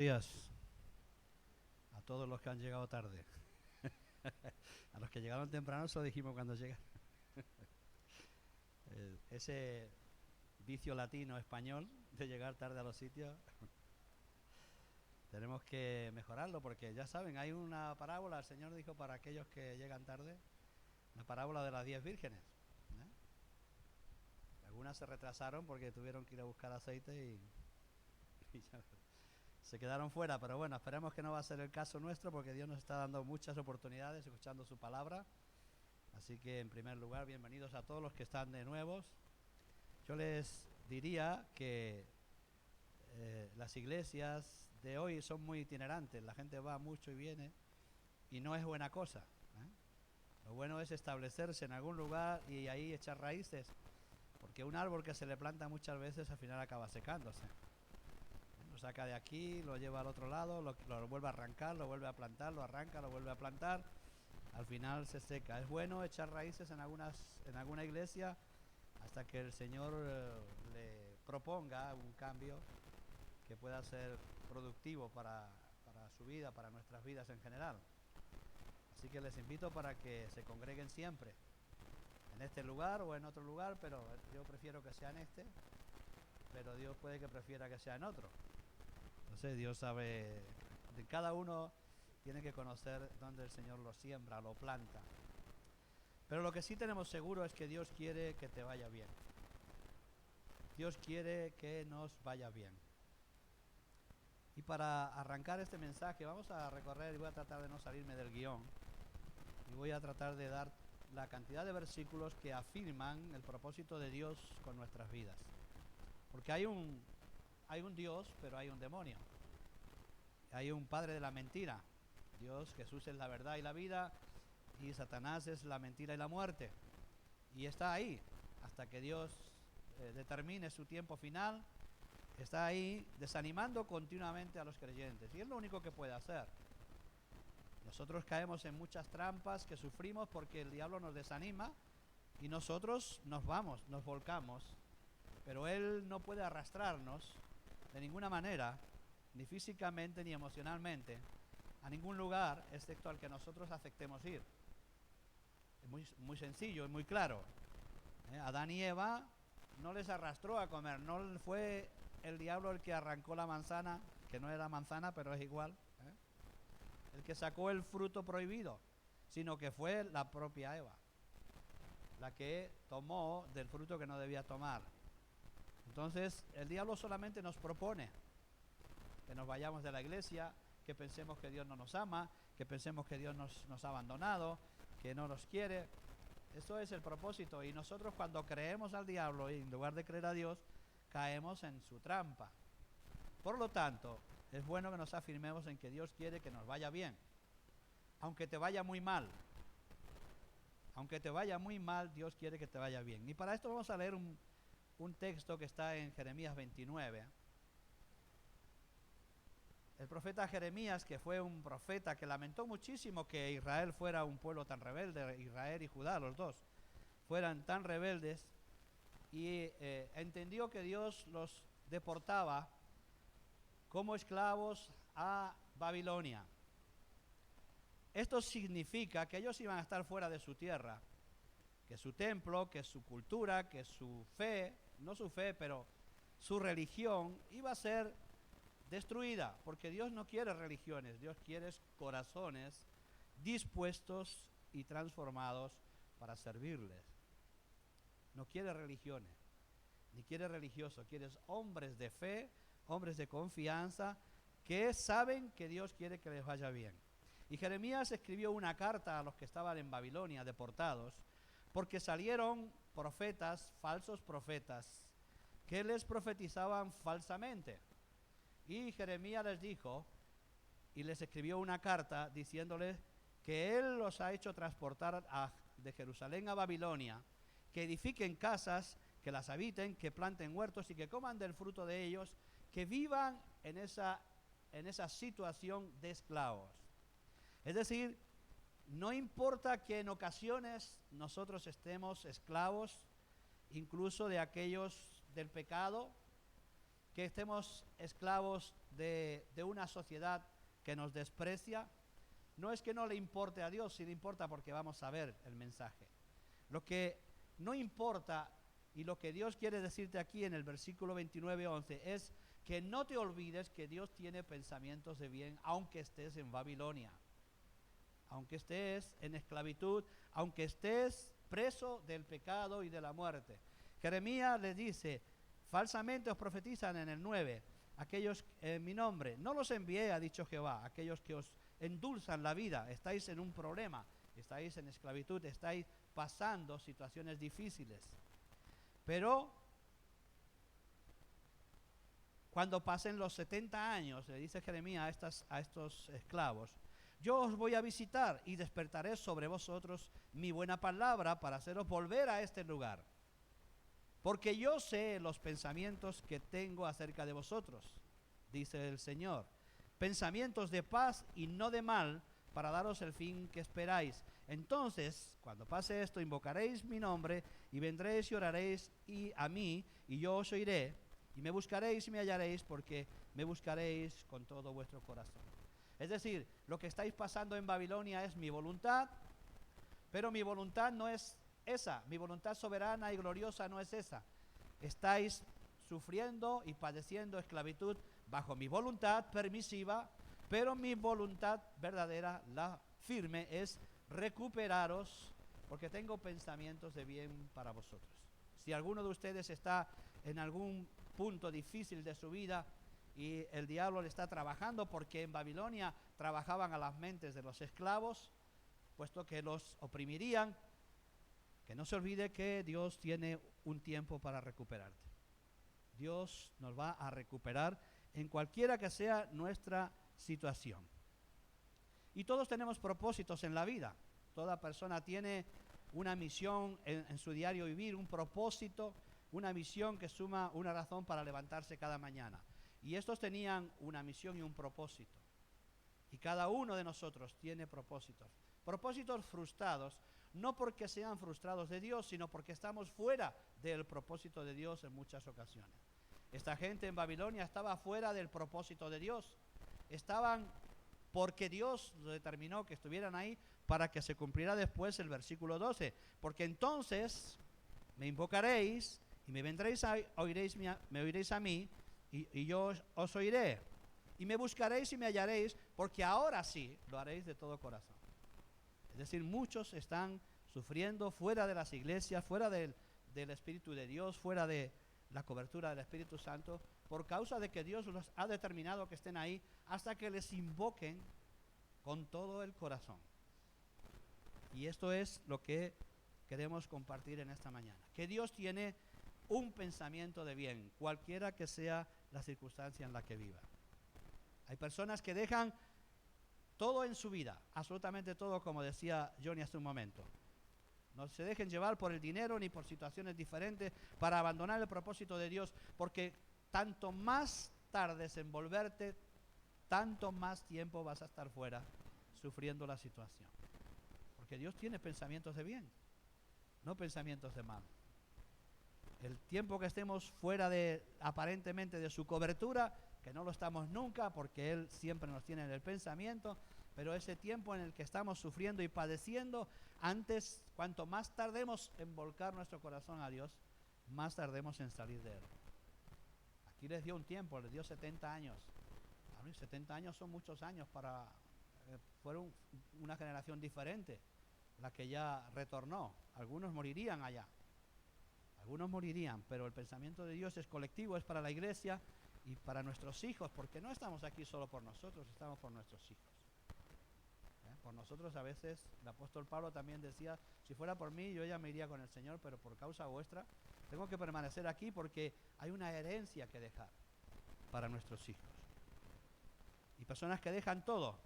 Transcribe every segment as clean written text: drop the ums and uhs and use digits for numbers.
Días a todos los que han llegado tarde. A los que llegaron temprano se lo dijimos cuando llegaron. Ese vicio latino español de llegar tarde a los sitios, tenemos que mejorarlo porque ya saben, hay una parábola, el Señor dijo para aquellos que llegan tarde, la parábola de las 10 vírgenes. Algunas se retrasaron porque tuvieron que ir a buscar aceite y ya se quedaron fuera, pero bueno, esperemos que no va a ser el caso nuestro porque Dios nos está dando muchas oportunidades escuchando su palabra. Así que en primer lugar, bienvenidos a todos los que están de nuevos. Yo les diría que las iglesias de hoy son muy itinerantes, la gente va mucho y viene y no es buena cosa. Lo bueno es establecerse en algún lugar y ahí echar raíces, porque un árbol que se le planta muchas veces al final acaba secándose. Lo saca de aquí, lo lleva al otro lado, lo vuelve a arrancar, lo vuelve a plantar, lo arranca, lo vuelve a plantar, al final se seca. Es bueno echar raíces en alguna iglesia hasta que el Señor le proponga un cambio que pueda ser productivo para su vida, para nuestras vidas en general. Así que les invito para que se congreguen siempre, en este lugar o en otro lugar, pero yo prefiero que sea en este, pero Dios puede que prefiera que sea en otro. Entonces Dios sabe, de cada uno tiene que conocer dónde el Señor lo siembra, lo planta. Pero lo que sí tenemos seguro es que Dios quiere que te vaya bien. Dios quiere que nos vaya bien. Y para arrancar este mensaje vamos a recorrer, y voy a tratar de no salirme del guión, y voy a tratar de dar la cantidad de versículos que afirman el propósito de Dios con nuestras vidas. Porque hay un Dios, pero hay un demonio. Hay un padre de la mentira. Dios, Jesús es la verdad y la vida, y Satanás es la mentira y la muerte. Y está ahí hasta que Dios determine su tiempo final. Está ahí desanimando continuamente a los creyentes. Y es lo único que puede hacer. Nosotros caemos en muchas trampas que sufrimos porque el diablo nos desanima y nosotros nos vamos, nos volcamos. Pero él no puede arrastrarnos de ninguna manera, ni físicamente ni emocionalmente, a ningún lugar excepto al que nosotros aceptemos ir. Es muy sencillo, es muy claro. Adán y Eva no les arrastró a comer, no fue el diablo el que arrancó la manzana, que no era manzana, pero es igual, el que sacó el fruto prohibido, sino que fue la propia Eva, la que tomó del fruto que no debía tomar. Entonces, el diablo solamente nos propone que nos vayamos de la iglesia, que pensemos que Dios no nos ama, que pensemos que Dios nos ha abandonado, que no nos quiere. Eso es el propósito. Y nosotros cuando creemos al diablo, en lugar de creer a Dios, caemos en su trampa. Por lo tanto, es bueno que nos afirmemos en que Dios quiere que nos vaya bien. Aunque te vaya muy mal. Aunque te vaya muy mal, Dios quiere que te vaya bien. Y para esto vamos a leer un texto que está en Jeremías 29. El profeta Jeremías, que fue un profeta que lamentó muchísimo que Israel fuera un pueblo tan rebelde, Israel y Judá, los dos, fueran tan rebeldes, y entendió que Dios los deportaba como esclavos a Babilonia. Esto significa que ellos iban a estar fuera de su tierra, que su templo, que su cultura, que su fe, no su fe, pero su religión iba a ser destruida, porque Dios no quiere religiones, Dios quiere corazones dispuestos y transformados para servirles. No quiere religiones, ni quiere religiosos, quiere hombres de fe, hombres de confianza, que saben que Dios quiere que les vaya bien. Y Jeremías escribió una carta a los que estaban en Babilonia deportados, porque salieron profetas, falsos profetas, que les profetizaban falsamente. Y Jeremías les dijo, y les escribió una carta diciéndoles que él los ha hecho transportar de Jerusalén a Babilonia, que edifiquen casas, que las habiten, que planten huertos y que coman del fruto de ellos, que vivan en esa situación de esclavos. Es decir, no importa que en ocasiones nosotros estemos esclavos, incluso de aquellos del pecado, que estemos esclavos de una sociedad que nos desprecia. No es que no le importe a Dios, sí le importa porque vamos a ver el mensaje. Lo que no importa y lo que Dios quiere decirte aquí en el versículo 29-11 es que no te olvides que Dios tiene pensamientos de bien aunque estés en Babilonia, aunque estés en esclavitud, aunque estés preso del pecado y de la muerte. Jeremías les dice, falsamente os profetizan en el 9, aquellos en mi nombre, no los envié, ha dicho Jehová, aquellos que os endulzan la vida, estáis en un problema, estáis en esclavitud, estáis pasando situaciones difíciles. Pero cuando pasen los 70 años, le dice Jeremías a estos esclavos, yo os voy a visitar y despertaré sobre vosotros mi buena palabra para haceros volver a este lugar. Porque yo sé los pensamientos que tengo acerca de vosotros, dice el Señor. Pensamientos de paz y no de mal, para daros el fin que esperáis. Entonces, cuando pase esto, invocaréis mi nombre y vendréis y oraréis a mí, y yo os oiré, y me buscaréis y me hallaréis, porque me buscaréis con todo vuestro corazón. Es decir, lo que estáis pasando en Babilonia es mi voluntad, pero mi voluntad no es esa, mi voluntad soberana y gloriosa no es esa. Estáis sufriendo y padeciendo esclavitud bajo mi voluntad permisiva, pero mi voluntad verdadera, la firme, es recuperaros, porque tengo pensamientos de bien para vosotros. Si alguno de ustedes está en algún punto difícil de su vida y el diablo le está trabajando, porque en Babilonia trabajaban a las mentes de los esclavos, puesto que los oprimirían, que no se olvide que Dios tiene un tiempo para recuperarte. Dios nos va a recuperar en cualquiera que sea nuestra situación. Y todos tenemos propósitos en la vida. Toda persona tiene una misión en su diario vivir, un propósito, una misión que suma una razón para levantarse cada mañana. Y estos tenían una misión y un propósito. Y cada uno de nosotros tiene propósitos. Propósitos frustrados, no porque sean frustrados de Dios, sino porque estamos fuera del propósito de Dios en muchas ocasiones. Esta gente en Babilonia estaba fuera del propósito de Dios. Estaban porque Dios lo determinó que estuvieran ahí para que se cumpliera después el versículo 12. Porque entonces me invocaréis y me vendréis me oiréis a mí y yo os oiré. Y me buscaréis y me hallaréis, porque ahora sí lo haréis de todo corazón. Es decir, muchos están sufriendo fuera de las iglesias, fuera del Espíritu de Dios, fuera de la cobertura del Espíritu Santo, por causa de que Dios los ha determinado que estén ahí hasta que les invoquen con todo el corazón. Y esto es lo que queremos compartir en esta mañana. Que Dios tiene un pensamiento de bien, cualquiera que sea la circunstancia en la que viva. Hay personas que dejan todo en su vida, absolutamente todo, como decía Johnny hace un momento. No se dejen llevar por el dinero ni por situaciones diferentes para abandonar el propósito de Dios, porque tanto más tardes en volverte, tanto más tiempo vas a estar fuera sufriendo la situación. Porque Dios tiene pensamientos de bien, no pensamientos de mal. El tiempo que estemos fuera aparentemente de su cobertura, que no lo estamos nunca, porque Él siempre nos tiene en el pensamiento, pero ese tiempo en el que estamos sufriendo y padeciendo, antes, cuanto más tardemos en volcar nuestro corazón a Dios, más tardemos en salir de Él. Aquí les dio un tiempo, les dio 70 años. 70 años son muchos años fueron una generación diferente, la que ya retornó. Algunos morirían allá. Algunos morirían, pero el pensamiento de Dios es colectivo, es para la iglesia y para nuestros hijos, porque no estamos aquí solo por nosotros, estamos por nuestros hijos. Por nosotros a veces, el apóstol Pablo también decía, si fuera por mí yo ya me iría con el Señor, pero por causa vuestra tengo que permanecer aquí porque hay una herencia que dejar para nuestros hijos. Y personas que dejan todo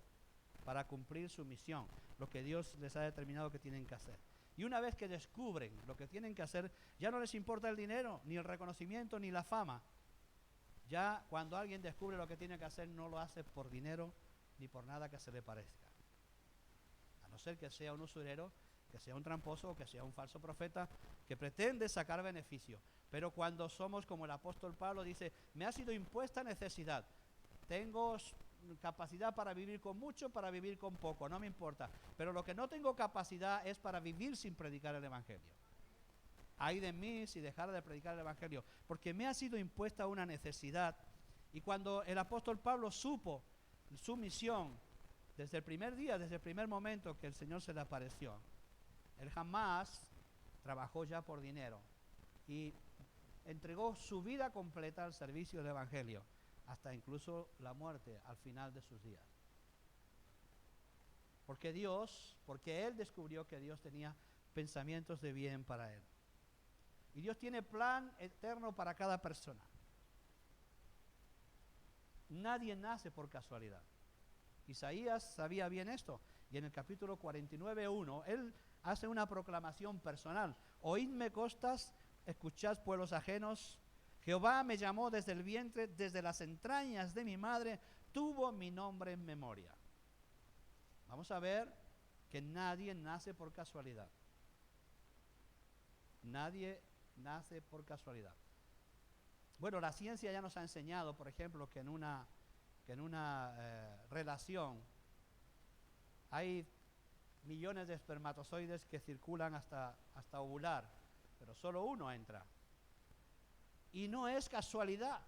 para cumplir su misión, lo que Dios les ha determinado que tienen que hacer. Y una vez que descubren lo que tienen que hacer, ya no les importa el dinero, ni el reconocimiento, ni la fama. Ya cuando alguien descubre lo que tiene que hacer, no lo hace por dinero, ni por nada que se le parezca. A no ser que sea un usurero que sea un tramposo o que sea un falso profeta que pretende sacar beneficio. Pero cuando somos como el apóstol Pablo dice, me ha sido impuesta necesidad, tengo capacidad para vivir con mucho, para vivir con poco, no me importa, pero lo que no tengo capacidad es para vivir sin predicar el evangelio. Ay de mí si dejara de predicar el evangelio, porque me ha sido impuesta una necesidad. Y cuando el apóstol Pablo supo su misión desde el primer día, desde el primer momento que el Señor se le apareció, él jamás trabajó ya por dinero y entregó su vida completa al servicio del evangelio, hasta incluso la muerte al final de sus días. Porque él descubrió que Dios tenía pensamientos de bien para él. Y Dios tiene plan eterno para cada persona. Nadie nace por casualidad. Isaías sabía bien esto, y en el capítulo 49:1 él hace una proclamación personal. Oídme costas, escuchad pueblos ajenos. Jehová me llamó desde el vientre, desde las entrañas de mi madre, tuvo mi nombre en memoria. Vamos a ver que nadie nace por casualidad. Nadie nace por casualidad. Bueno, la ciencia ya nos ha enseñado, por ejemplo, que en una relación hay millones de espermatozoides que circulan hasta ovular, pero solo uno entra. Y no es casualidad,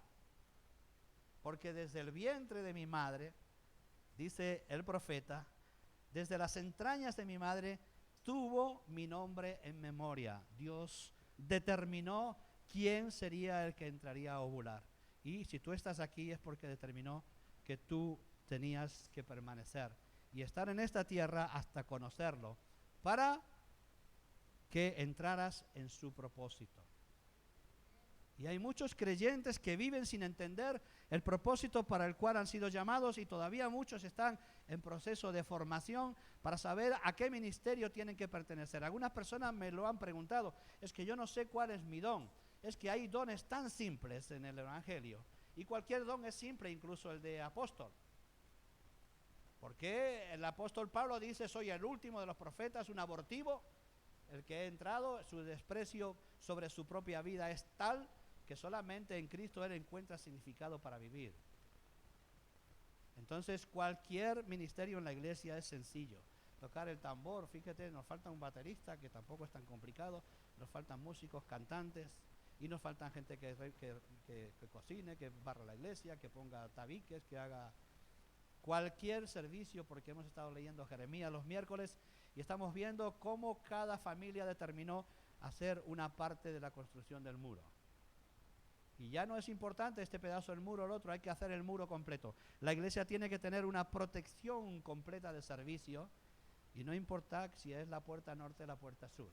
porque desde el vientre de mi madre, dice el profeta, desde las entrañas de mi madre, tuvo mi nombre en memoria. Dios determinó quién sería el que entraría a ovular. Y si tú estás aquí es porque determinó que tú tenías que permanecer y estar en esta tierra hasta conocerlo, para que entraras en su propósito. Y hay muchos creyentes que viven sin entender el propósito para el cual han sido llamados, y todavía muchos están en proceso de formación para saber a qué ministerio tienen que pertenecer. Algunas personas me lo han preguntado, es que yo no sé cuál es mi don. Es que hay dones tan simples en el evangelio, y cualquier don es simple, incluso el de apóstol. Porque el apóstol Pablo dice, soy el último de los profetas, un abortivo, el que he entrado, su desprecio sobre su propia vida es tal que solamente en Cristo él encuentra significado para vivir. Entonces cualquier ministerio en la iglesia es sencillo. Tocar el tambor, fíjate, nos falta un baterista, que tampoco es tan complicado, nos faltan músicos, cantantes, y nos faltan gente que cocine, que barra la iglesia, que ponga tabiques, que haga cualquier servicio, porque hemos estado leyendo Jeremías los miércoles y estamos viendo cómo cada familia determinó hacer una parte de la construcción del muro. Y ya no es importante este pedazo del muro o el otro, hay que hacer el muro completo. La iglesia tiene que tener una protección completa de servicio, y no importa si es la puerta norte o la puerta sur.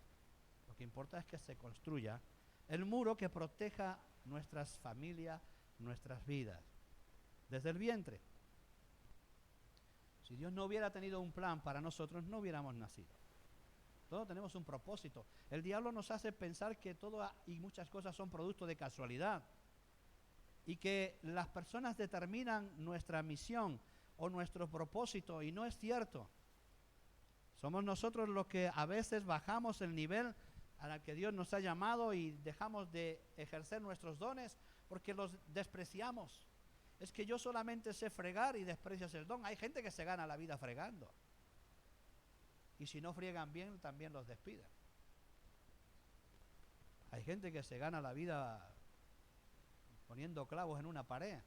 Lo que importa es que se construya el muro que proteja nuestras familias, nuestras vidas, desde el vientre. Si Dios no hubiera tenido un plan para nosotros, no hubiéramos nacido. Todos tenemos un propósito. El diablo nos hace pensar que todo y muchas cosas son producto de casualidad, y que las personas determinan nuestra misión o nuestro propósito, y no es cierto. Somos nosotros los que a veces bajamos el nivel al que Dios nos ha llamado y dejamos de ejercer nuestros dones porque los despreciamos. Es que yo solamente sé fregar y desprecias el don. Hay gente que se gana la vida fregando, y si no friegan bien también los despiden. Hay gente que se gana la vida poniendo clavos en una pared.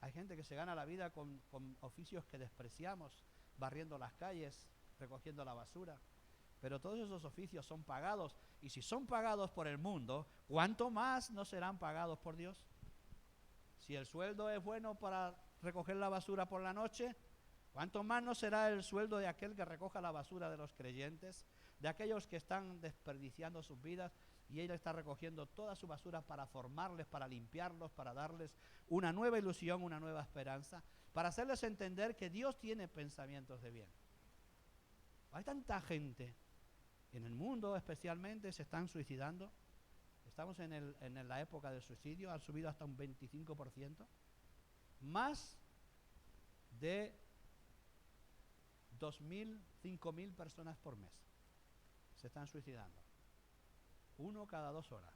Hay gente que se gana la vida con oficios que despreciamos, barriendo las calles, recogiendo la basura. Pero todos esos oficios son pagados, y si son pagados por el mundo, ¿cuánto más no serán pagados por Dios? Si el sueldo es bueno para recoger la basura por la noche, ¿cuánto más no será el sueldo de aquel que recoja la basura de los creyentes, de aquellos que están desperdiciando sus vidas, y él está recogiendo toda su basura para formarles, para limpiarlos, para darles una nueva ilusión, una nueva esperanza, para hacerles entender que Dios tiene pensamientos de bien? Hay tanta gente en el mundo, especialmente, se están suicidando. Estamos en la época del suicidio, ha subido hasta un 25%. Más de 2.000, 5.000 personas por mes se están suicidando. Uno cada 2 horas.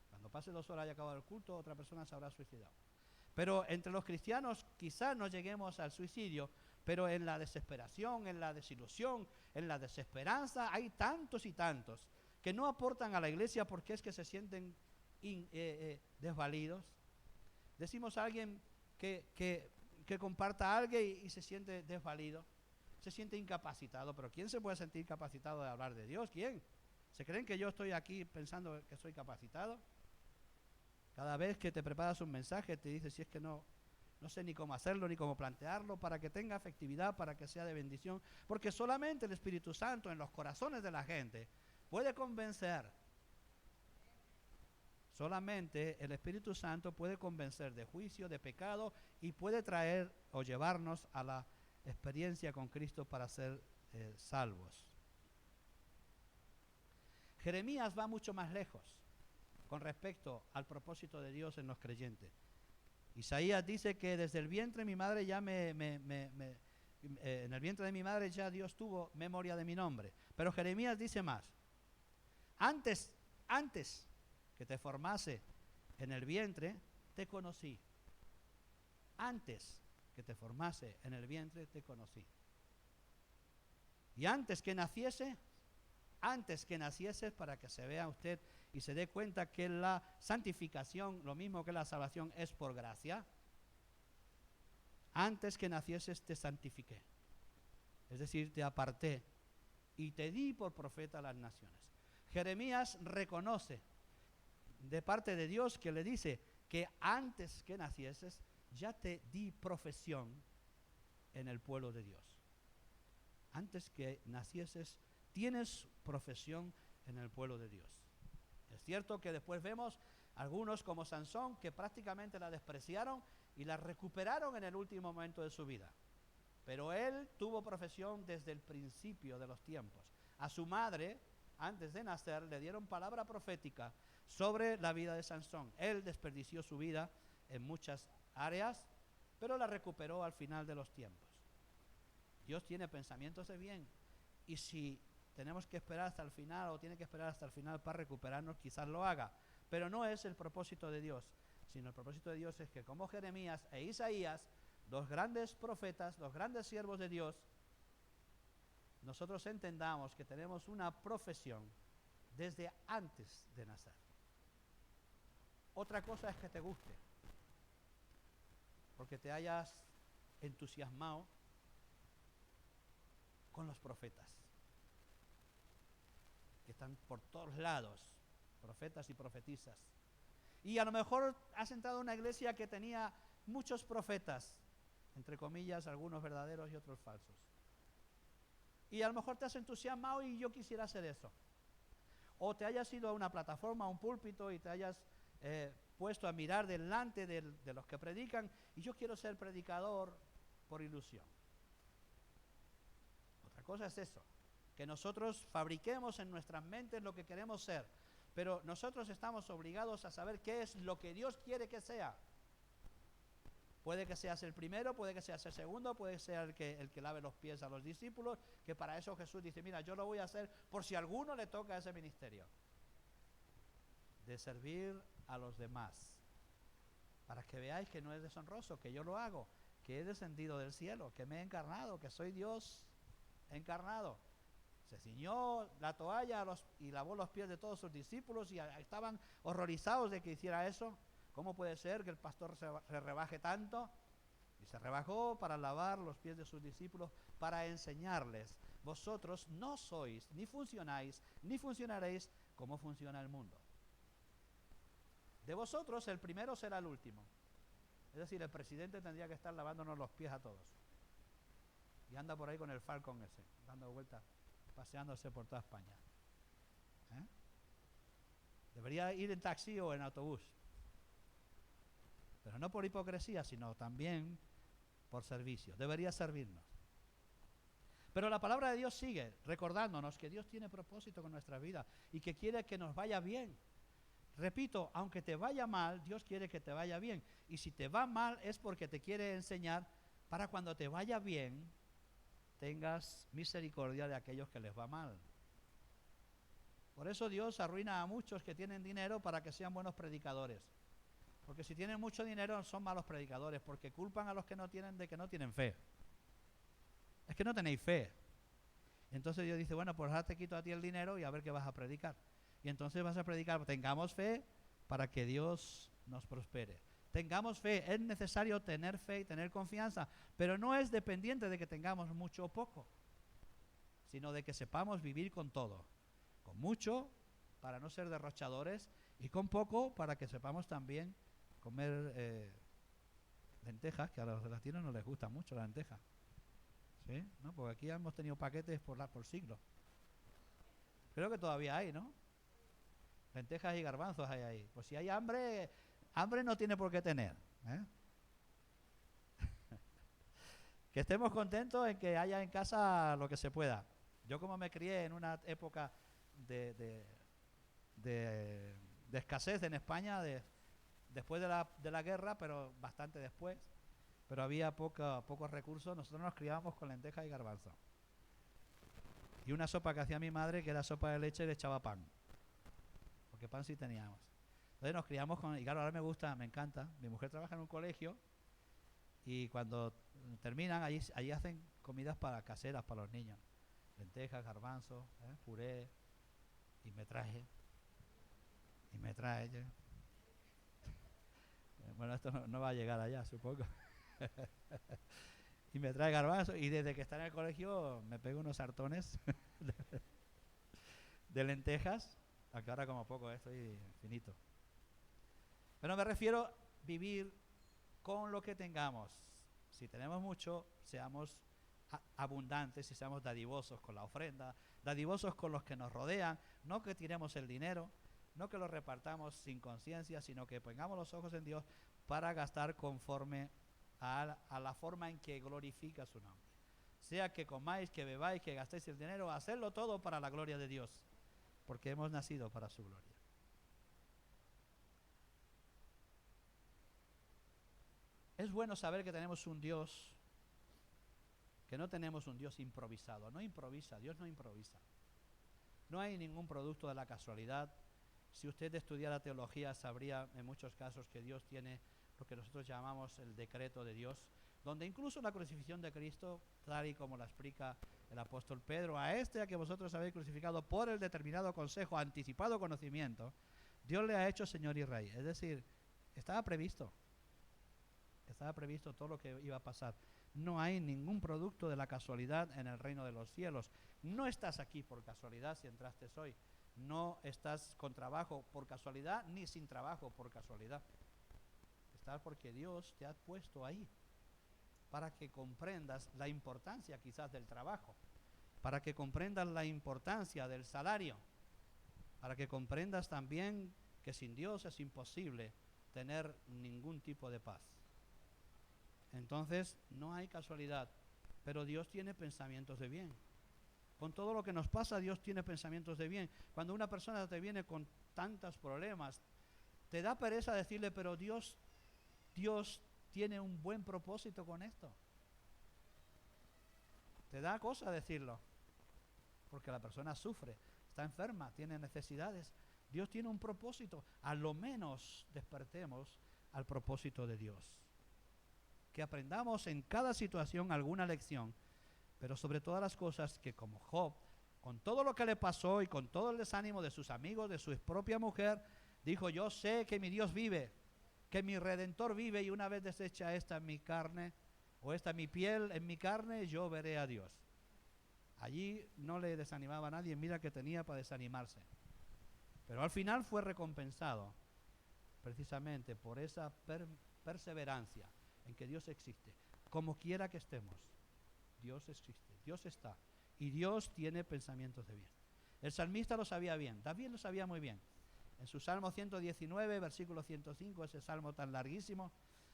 Cuando pase 2 horas y acabado el culto, otra persona se habrá suicidado. Pero entre los cristianos quizás no lleguemos al suicidio, pero en la desesperación, en la desilusión, en la desesperanza, hay tantos y tantos que no aportan a la iglesia porque es que se sienten desvalidos. Decimos a alguien que comparta algo y se siente desvalido, se siente incapacitado. Pero ¿quién se puede sentir capacitado de hablar de Dios? ¿Quién? ¿Se creen que yo estoy aquí pensando que soy capacitado? Cada vez que te preparas un mensaje te dices, si es que no sé ni cómo hacerlo, ni cómo plantearlo, para que tenga efectividad, para que sea de bendición, porque solamente el Espíritu Santo en los corazones de la gente puede convencer. Solamente el Espíritu Santo puede convencer de juicio, de pecado, y puede traer o llevarnos a la experiencia con Cristo para ser salvos. Jeremías va mucho más lejos con respecto al propósito de Dios en los creyentes. Isaías dice que desde el vientre de mi madre ya en el vientre de mi madre ya Dios tuvo memoria de mi nombre. Pero Jeremías dice más. Antes que te formase en el vientre, te conocí. Antes que te formase en el vientre, te conocí. Y antes que nacieses, para que se vea usted y se dé cuenta que la santificación, lo mismo que la salvación, es por gracia. Antes que nacieses te santifiqué. Es decir, te aparté y te di por profeta a las naciones. Jeremías reconoce de parte de Dios que le dice que antes que nacieses ya te di profesión en el pueblo de Dios. Antes que nacieses tienes profesión en el pueblo de Dios. Es cierto que después vemos algunos como Sansón que prácticamente la despreciaron y la recuperaron en el último momento de su vida. Pero él tuvo profesión desde el principio de los tiempos. A su madre, antes de nacer, le dieron palabra profética sobre la vida de Sansón. Él desperdició su vida en muchas áreas, pero la recuperó al final de los tiempos. Dios tiene pensamientos de bien, y si tenemos que esperar hasta el final o tiene que esperar hasta el final para recuperarnos, quizás lo haga, pero no es el propósito de Dios, sino el propósito de Dios es que como Jeremías e Isaías, dos grandes profetas, dos grandes siervos de Dios, nosotros entendamos que tenemos una profesión desde antes de nacer. Otra cosa es que te guste, porque te hayas entusiasmado con los profetas, que están por todos lados, profetas y profetisas. Y a lo mejor has entrado a una iglesia que tenía muchos profetas, entre comillas, algunos verdaderos y otros falsos. Y a lo mejor te has entusiasmado y yo quisiera hacer eso. O te hayas ido a una plataforma, a un púlpito y te hayas puesto a mirar delante de los que predican y yo quiero ser predicador por ilusión. Otra cosa es eso, que nosotros fabriquemos en nuestras mentes lo que queremos ser, pero nosotros estamos obligados a saber qué es lo que Dios quiere que sea. Puede que seas el primero, puede que seas el segundo, puede ser el que lave los pies a los discípulos, que para eso Jesús dice, mira, yo lo voy a hacer por si a alguno le toca ese ministerio. De servir a los demás, para que veáis que no es deshonroso, que yo lo hago, que he descendido del cielo, que me he encarnado, que soy Dios encarnado. Se ciñó la toalla y lavó los pies de todos sus discípulos y estaban horrorizados de que hiciera eso. ¿Cómo puede ser que el pastor se rebaje tanto? Y se rebajó para lavar los pies de sus discípulos, para enseñarles, vosotros no sois, ni funcionáis, ni funcionaréis como funciona el mundo. De vosotros el primero será el último. Es decir, el presidente tendría que estar lavándonos los pies a todos. Y anda por ahí con el Falcon ese, dando vueltas, paseándose por toda España. Debería ir en taxi o en autobús. Pero no por hipocresía, sino también por servicio. Debería servirnos. Pero la palabra de Dios sigue recordándonos que Dios tiene propósito con nuestra vida y que quiere que nos vaya bien. Repito, aunque te vaya mal, Dios quiere que te vaya bien. Y si te va mal es porque te quiere enseñar para cuando te vaya bien, tengas misericordia de aquellos que les va mal. Por eso Dios arruina a muchos que tienen dinero para que sean buenos predicadores. Porque si tienen mucho dinero son malos predicadores, porque culpan a los que no tienen de que no tienen fe. Es que no tenéis fe. Entonces Dios dice, bueno, pues ahora te quito a ti el dinero y a ver qué vas a predicar. Y entonces vas a predicar, tengamos fe para que Dios nos prospere. Tengamos fe, es necesario tener fe y tener confianza, pero no es dependiente de que tengamos mucho o poco, sino de que sepamos vivir con todo. Con mucho, para no ser derrochadores, y con poco, para que sepamos también comer lentejas, que a los latinos no les gusta mucho la lenteja. ¿Sí? ¿No? Porque aquí hemos tenido paquetes por siglos. Creo que todavía hay, ¿no? Lentejas y garbanzos hay ahí. Pues si hay hambre, hambre no tiene por qué tener. ¿Eh? Que estemos contentos en que haya en casa lo que se pueda. Yo como me crié en una época de escasez en España, después de la guerra, pero bastante después, pero había pocos recursos, nosotros nos criábamos con lentejas y garbanzos. Y una sopa que hacía mi madre, que era sopa de leche, le echaba pan. Porque pan sí teníamos. Entonces nos criamos con... Y claro, ahora me gusta, me encanta. Mi mujer trabaja en un colegio y cuando terminan, allí hacen comidas caseras para los niños. Lentejas, garbanzos, puré. Y me trae. Bueno, esto no va a llegar allá, supongo. Y me trae garbanzos. Y desde que está en el colegio me pego unos sartones de lentejas. Aunque ahora como poco, estoy finito. Pero me refiero a vivir con lo que tengamos. Si tenemos mucho, seamos abundantes y seamos dadivosos con la ofrenda, dadivosos con los que nos rodean, no que tiremos el dinero, no que lo repartamos sin conciencia, sino que pongamos los ojos en Dios para gastar conforme a la forma en que glorifica su nombre. Sea que comáis, que bebáis, que gastéis el dinero, hacedlo todo para la gloria de Dios, porque hemos nacido para su gloria. Es bueno saber que tenemos un Dios, que no tenemos un Dios improvisado. No improvisa, Dios no improvisa. No hay ningún producto de la casualidad. Si usted estudiara teología, sabría en muchos casos que Dios tiene lo que nosotros llamamos el decreto de Dios, donde incluso la crucifixión de Cristo, tal y como la explica el apóstol Pedro, a que vosotros habéis crucificado por el determinado consejo, anticipado conocimiento, Dios le ha hecho Señor y Rey. Es decir, estaba previsto todo lo que iba a pasar. No hay ningún producto de la casualidad en el reino de los cielos. No estás aquí por casualidad si entraste hoy. No estás con trabajo por casualidad, ni sin trabajo por casualidad. Estás porque Dios te ha puesto ahí para que comprendas la importancia quizás del trabajo, para que comprendas la importancia del salario, para que comprendas también que sin Dios es imposible tener ningún tipo de paz. Entonces, no hay casualidad, pero Dios tiene pensamientos de bien. Con todo lo que nos pasa, Dios tiene pensamientos de bien. Cuando una persona te viene con tantos problemas, te da pereza decirle, pero Dios tiene un buen propósito con esto. Te da cosa decirlo, porque la persona sufre, está enferma, tiene necesidades. Dios tiene un propósito. A lo menos despertemos al propósito de Dios. Que aprendamos en cada situación alguna lección, pero sobre todas las cosas que como Job, con todo lo que le pasó y con todo el desánimo de sus amigos, de su propia mujer, dijo, yo sé que mi Dios vive, que mi Redentor vive, y una vez deshecha esta mi carne, o esta mi piel en mi carne, yo veré a Dios. Allí no le desanimaba a nadie, mira que tenía para desanimarse. Pero al final fue recompensado precisamente por esa perseverancia en que Dios existe. Como quiera que estemos, Dios existe, Dios está. Y Dios tiene pensamientos de bien. El salmista lo sabía bien, David lo sabía muy bien. En su Salmo 119, versículo 105, ese salmo tan larguísimo,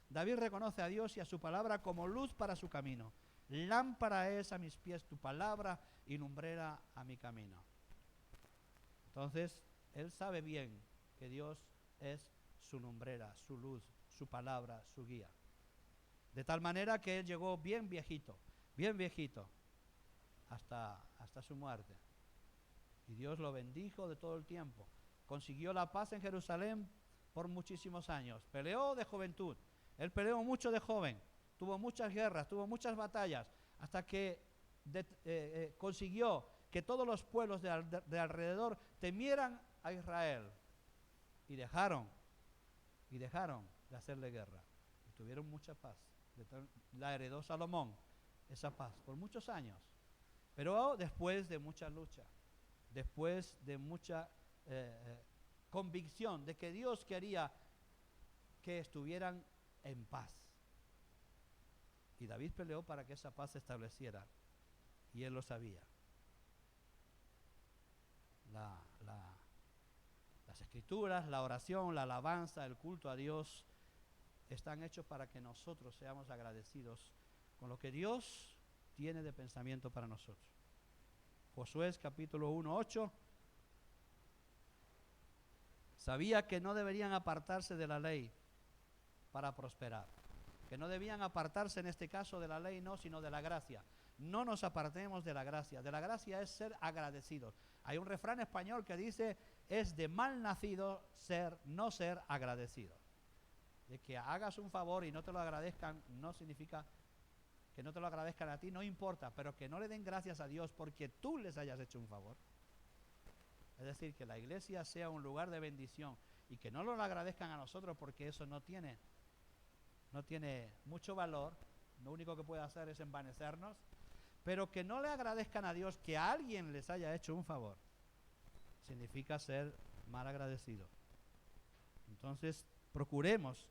David reconoce a Dios y a su palabra como luz para su camino. Lámpara es a mis pies tu palabra y lumbrera a mi camino. Entonces, él sabe bien que Dios es su lumbrera, su luz, su palabra, su guía. De tal manera que él llegó bien viejito, hasta su muerte. Y Dios lo bendijo de todo el tiempo. Consiguió la paz en Jerusalén por muchísimos años. Peleó de juventud. Él peleó mucho de joven. Tuvo muchas guerras, tuvo muchas batallas, hasta que consiguió que todos los pueblos de alrededor temieran a Israel. Y dejaron de hacerle guerra. Y tuvieron mucha paz. La heredó Salomón, esa paz, por muchos años. Pero después de mucha lucha, después de mucha convicción de que Dios quería que estuvieran en paz. Y David peleó para que esa paz se estableciera. Y él lo sabía. Las escrituras, la oración, la alabanza, el culto a Dios están hechos para que nosotros seamos agradecidos con lo que Dios tiene de pensamiento para nosotros. Josué capítulo 1:8. Sabía que no deberían apartarse de la ley para prosperar. Que no debían apartarse en este caso de la ley, no, sino de la gracia. No nos apartemos de la gracia. De la gracia es ser agradecidos. Hay un refrán español que dice, es de mal nacido no ser agradecido. De que hagas un favor y no te lo agradezcan, no significa que no te lo agradezcan a ti, no importa, pero que no le den gracias a Dios porque tú les hayas hecho un favor. Es decir, que la iglesia sea un lugar de bendición y que no lo agradezcan a nosotros porque eso no tiene mucho valor, lo único que puede hacer es envanecernos, pero que no le agradezcan a Dios que a alguien les haya hecho un favor, significa ser mal agradecido. Entonces, procuremos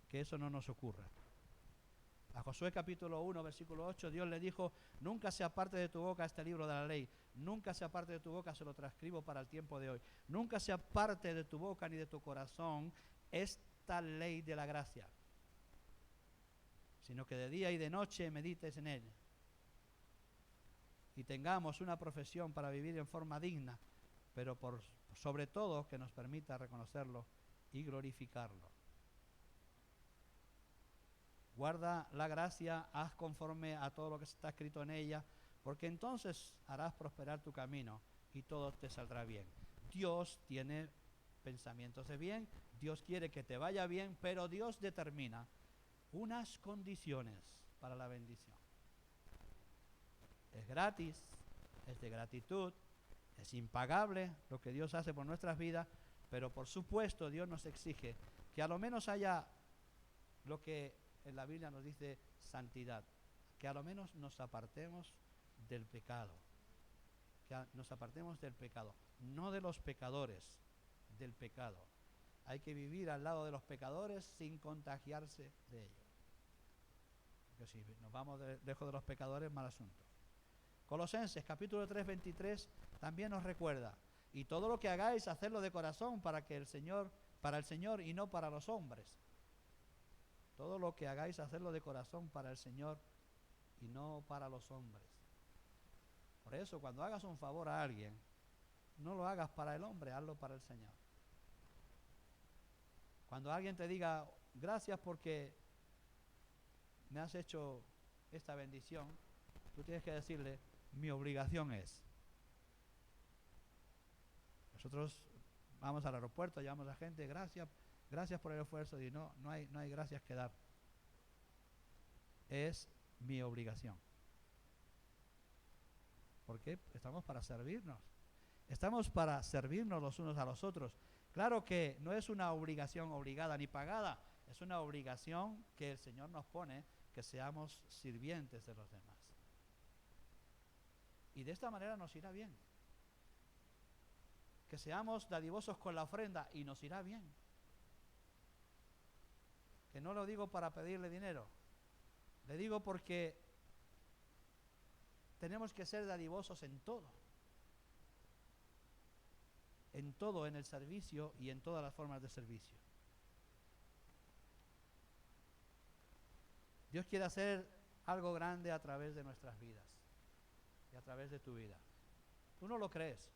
que eso no nos ocurra. A Josué capítulo 1, versículo 8, Dios le dijo, nunca se aparte de tu boca este libro de la ley, nunca se aparte de tu boca, se lo transcribo para el tiempo de hoy, nunca se aparte de tu boca ni de tu corazón esta ley de la gracia, sino que de día y de noche medites en él y tengamos una profesión para vivir en forma digna, pero sobre todo que nos permita reconocerlo y glorificarlo. Guarda la gracia, haz conforme a todo lo que está escrito en ella, porque entonces harás prosperar tu camino y todo te saldrá bien. Dios tiene pensamientos de bien, Dios quiere que te vaya bien, pero Dios determina unas condiciones para la bendición. Es gratis, es de gratitud, es impagable lo que Dios hace por nuestras vidas, pero por supuesto Dios nos exige que a lo menos haya lo que en la Biblia nos dice santidad, que a lo menos nos apartemos del pecado, no de los pecadores, del pecado. Hay que vivir al lado de los pecadores sin contagiarse de ellos. Porque si nos vamos lejos de los pecadores, mal asunto. Colosenses capítulo 3, 23 también nos recuerda, y todo lo que hagáis, hacedlo de corazón para el Señor y no para los hombres. Todo lo que hagáis, hacedlo de corazón para el Señor y no para los hombres. Por eso, cuando hagas un favor a alguien, no lo hagas para el hombre, hazlo para el Señor. Cuando alguien te diga, gracias porque me has hecho esta bendición, tú tienes que decirle, mi obligación es. Nosotros vamos al aeropuerto, llamamos a la gente, gracias por el esfuerzo, y no hay gracias que dar. Es mi obligación. ¿Por qué? Estamos para servirnos. Estamos para servirnos los unos a los otros. Claro que no es una obligación obligada ni pagada, es una obligación que el Señor nos pone, que seamos sirvientes de los demás. Y de esta manera nos irá bien. Que seamos dadivosos con la ofrenda y nos irá bien. Que no lo digo para pedirle dinero, le digo porque tenemos que ser dadivosos en todo, en el servicio y en todas las formas de servicio. Dios quiere hacer algo grande a través de nuestras vidas y a través de tu vida. Tú no lo crees,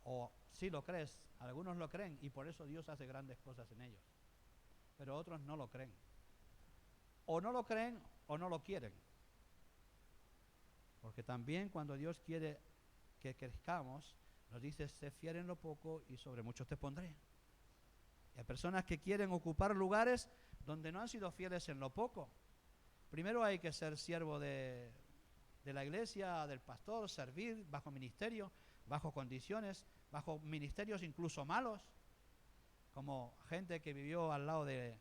o sí lo crees, algunos lo creen y por eso Dios hace grandes cosas en ellos, pero otros no lo creen, o no lo creen o no lo quieren. Porque también cuando Dios quiere que crezcamos, nos dice, sé fiel en lo poco y sobre mucho te pondré. Y hay personas que quieren ocupar lugares donde no han sido fieles en lo poco. Primero hay que ser siervo de la iglesia, del pastor, servir bajo ministerio, bajo condiciones, bajo ministerios incluso malos, como gente que vivió al lado de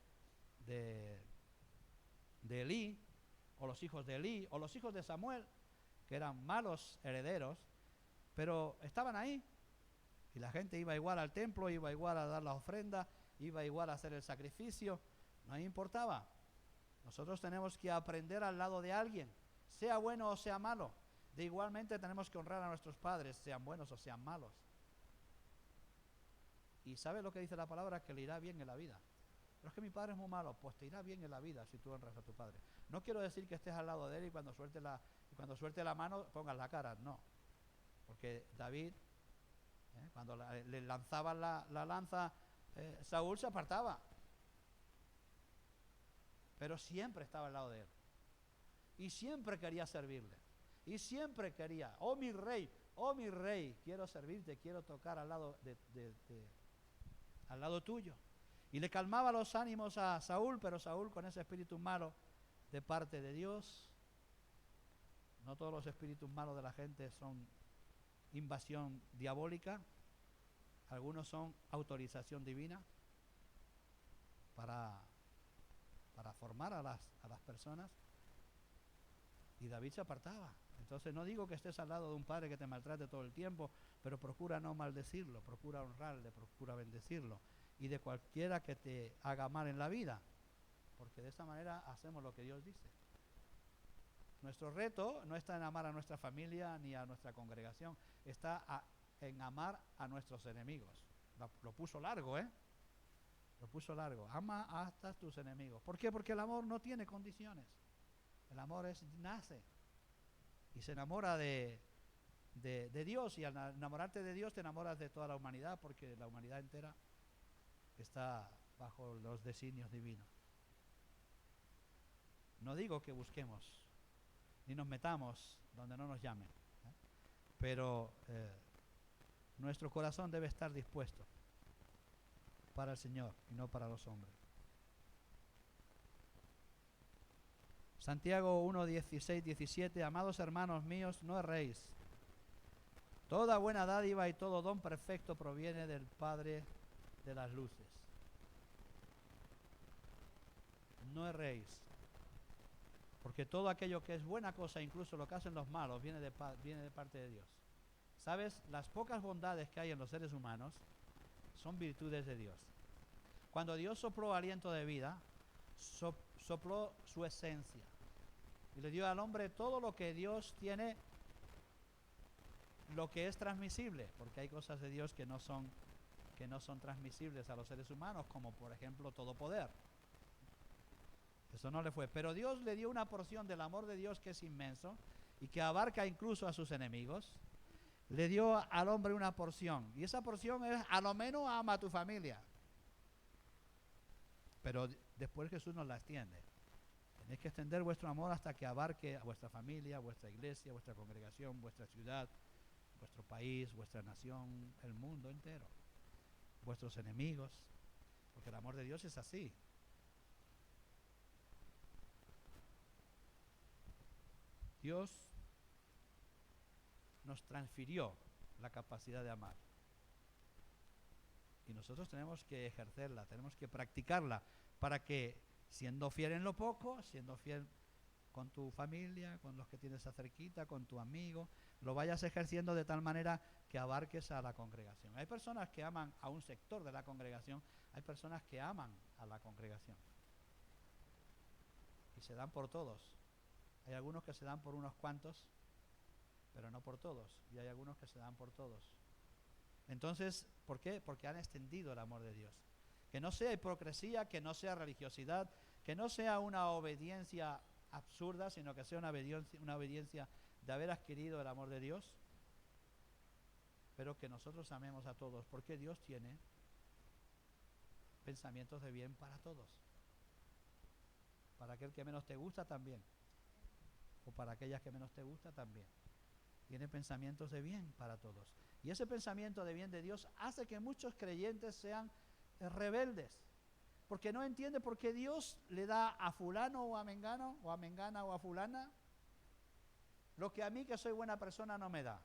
Elí, o los hijos de Elí, o los hijos de Samuel, que eran malos herederos, pero estaban ahí. Y la gente iba igual al templo, iba igual a dar la ofrenda, iba igual a hacer el sacrificio, no importaba. Nosotros tenemos que aprender al lado de alguien, sea bueno o sea malo. De igualmente tenemos que honrar a nuestros padres, sean buenos o sean malos. Y ¿sabe lo que dice la palabra? Que le irá bien en la vida. Pero es que mi padre es muy malo, pues te irá bien en la vida si tú honras a tu padre. No quiero decir que estés al lado de él y cuando suelte la mano pongas la cara, no. Porque David, cuando le lanzaban la lanza, Saúl se apartaba. Pero siempre estaba al lado de él. Y siempre quería servirle. Y siempre quería, oh mi rey, quiero servirte, quiero tocar al lado al lado tuyo. Y le calmaba los ánimos a Saúl, pero Saúl con ese espíritu malo de parte de Dios. No todos los espíritus malos de la gente son invasión diabólica. Algunos son autorización divina para formar a las personas. Y David se apartaba. Entonces no digo que estés al lado de un padre que te maltrate todo el tiempo, pero procura no maldecirlo, procura honrarle, procura bendecirlo. Y de cualquiera que te haga mal en la vida, porque de esa manera hacemos lo que Dios dice. Nuestro reto no está en amar a nuestra familia ni a nuestra congregación, está en amar a nuestros enemigos. Lo puso largo, Lo puso largo. Ama hasta tus enemigos. ¿Por qué? Porque el amor no tiene condiciones. El amor nace y se enamora de Dios, y al enamorarte de Dios te enamoras de toda la humanidad, porque la humanidad entera está bajo los designios divinos. No digo que busquemos ni nos metamos donde no nos llamen, pero nuestro corazón debe estar dispuesto para el Señor y no para los hombres. Santiago 1, 16, 17, amados hermanos míos, no erréis. Toda buena dádiva y todo don perfecto proviene del Padre de las luces. No erréis. Porque todo aquello que es buena cosa, incluso lo que hacen los malos, viene de parte de Dios. ¿Sabes? Las pocas bondades que hay en los seres humanos son virtudes de Dios. Cuando Dios sopló aliento de vida, sopló su esencia y le dio al hombre todo lo que Dios tiene, lo que es transmisible, porque hay cosas de Dios que no son transmisibles a los seres humanos, como por ejemplo todo poder. Eso no le fue, pero Dios le dio una porción del amor de Dios que es inmenso y que abarca incluso a sus enemigos. Le dio al hombre una porción, y esa porción es: a lo menos ama a tu familia. Pero después Jesús nos la extiende. Tenéis que extender vuestro amor hasta que abarque a vuestra familia, vuestra iglesia, vuestra congregación, vuestra ciudad, vuestro país, vuestra nación, el mundo entero, vuestros enemigos, porque el amor de Dios es así. Dios nos transfirió la capacidad de amar. Y nosotros tenemos que ejercerla, tenemos que practicarla, para que, siendo fiel en lo poco, siendo fiel con tu familia, con los que tienes cerquita, con tu amigo, lo vayas ejerciendo de tal manera que abarques a la congregación. Hay personas que aman a un sector de la congregación, hay personas que aman a la congregación y se dan por todos. Hay algunos que se dan por unos cuantos, pero no por todos, y hay algunos que se dan por todos. Entonces, ¿por qué? Porque han extendido el amor de Dios. Que no sea hipocresía, que no sea religiosidad, que no sea una obediencia absurda, sino que sea una obediencia de haber adquirido el amor de Dios, pero que nosotros amemos a todos, porque Dios tiene pensamientos de bien para todos. Para aquel que menos te gusta también. o para aquellas que menos te gusta también. Tiene pensamientos de bien para todos. Y ese pensamiento de bien de Dios hace que muchos creyentes sean rebeldes, porque no entiende por qué Dios le da a fulano o a mengano, o a mengana o a fulana, lo que a mí, que soy buena persona, no me da.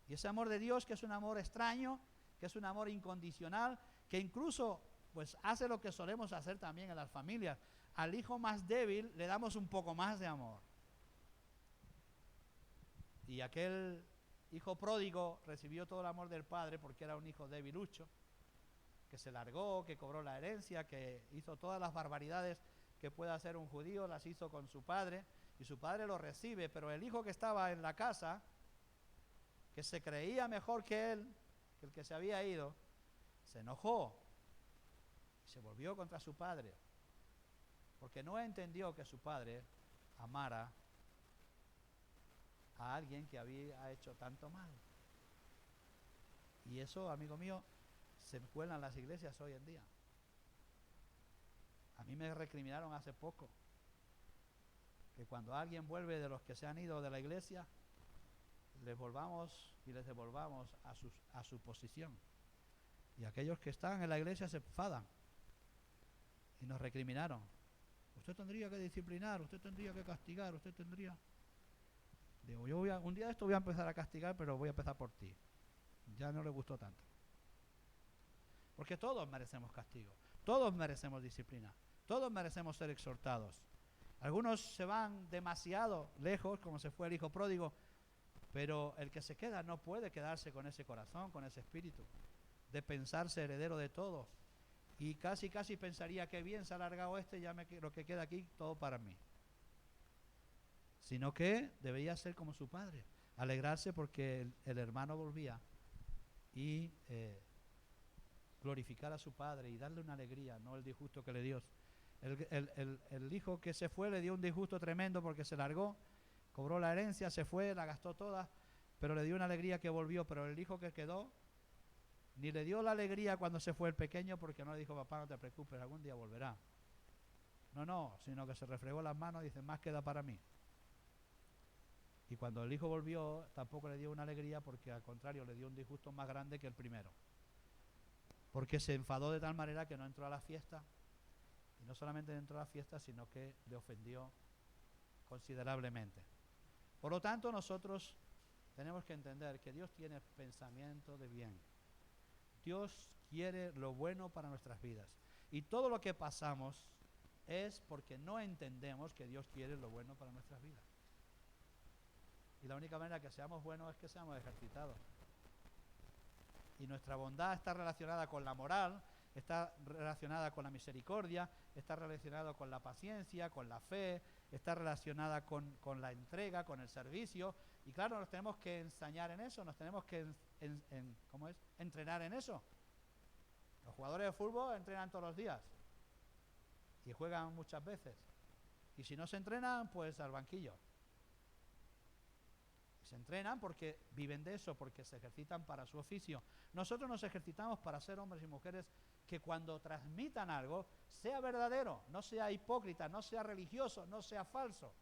Y ese amor de Dios, que es un amor extraño, que es un amor incondicional, que incluso pues hace lo que solemos hacer también en las familias. Al hijo más débil le damos un poco más de amor. Y aquel hijo pródigo recibió todo el amor del padre porque era un hijo debilucho, que se largó, que cobró la herencia, que hizo todas las barbaridades que puede hacer un judío, las hizo con su padre, y su padre lo recibe, pero el hijo que estaba en la casa, que se creía mejor que él, que el que se había ido, se enojó y se volvió contra su padre, porque no entendió que su padre amara a alguien que había hecho tanto mal. Y eso, amigo mío, se cuela en las iglesias hoy en día. A mí me recriminaron hace poco que cuando alguien vuelve de los que se han ido de la iglesia, les volvamos y les devolvamos a su posición. Y aquellos que están en la iglesia se enfadan y nos recriminaron. Usted tendría que disciplinar, usted tendría que castigar, usted tendría... Digo, yo un día de esto voy a empezar a castigar, pero voy a empezar por ti. Ya no le gustó tanto. Porque todos merecemos castigo, todos merecemos disciplina, todos merecemos ser exhortados. Algunos se van demasiado lejos, como se fue el hijo pródigo, pero el que se queda no puede quedarse con ese corazón, con ese espíritu, de pensarse heredero de todo. Y casi pensaría que bien se ha alargado ya lo que queda aquí, todo para mí. Sino que debería ser como su padre, alegrarse porque el hermano volvía y glorificar a su padre y darle una alegría, no el disgusto que le dio. El hijo que se fue le dio un disgusto tremendo porque se largó, cobró la herencia, se fue, la gastó toda, pero le dio una alegría que volvió. Pero el hijo que quedó ni le dio la alegría cuando se fue el pequeño, porque no le dijo: papá, no te preocupes, algún día volverá. No, sino que se refregó las manos y dice: más queda para mí. Y cuando el hijo volvió, tampoco le dio una alegría, porque al contrario le dio un disgusto más grande que el primero, porque se enfadó de tal manera que no entró a la fiesta. Y no solamente no entró a la fiesta, sino que le ofendió considerablemente. Por lo tanto, nosotros tenemos que entender que Dios tiene pensamiento de bien. Dios quiere lo bueno para nuestras vidas. Y todo lo que pasamos es porque no entendemos que Dios quiere lo bueno para nuestras vidas. Y la única manera que seamos buenos es que seamos ejercitados. Y nuestra bondad está relacionada con la moral, está relacionada con la misericordia, está relacionada con la paciencia, con la fe, está relacionada con la entrega, con el servicio. Y claro, nos tenemos que ensañar en eso, nos tenemos que entrenar en eso. Los jugadores de fútbol entrenan todos los días y juegan muchas veces. Y si no se entrenan, pues al banquillo. Se entrenan porque viven de eso, porque se ejercitan para su oficio. Nosotros nos ejercitamos para ser hombres y mujeres que cuando transmitan algo sea verdadero, no sea hipócrita, no sea religioso, no sea falso,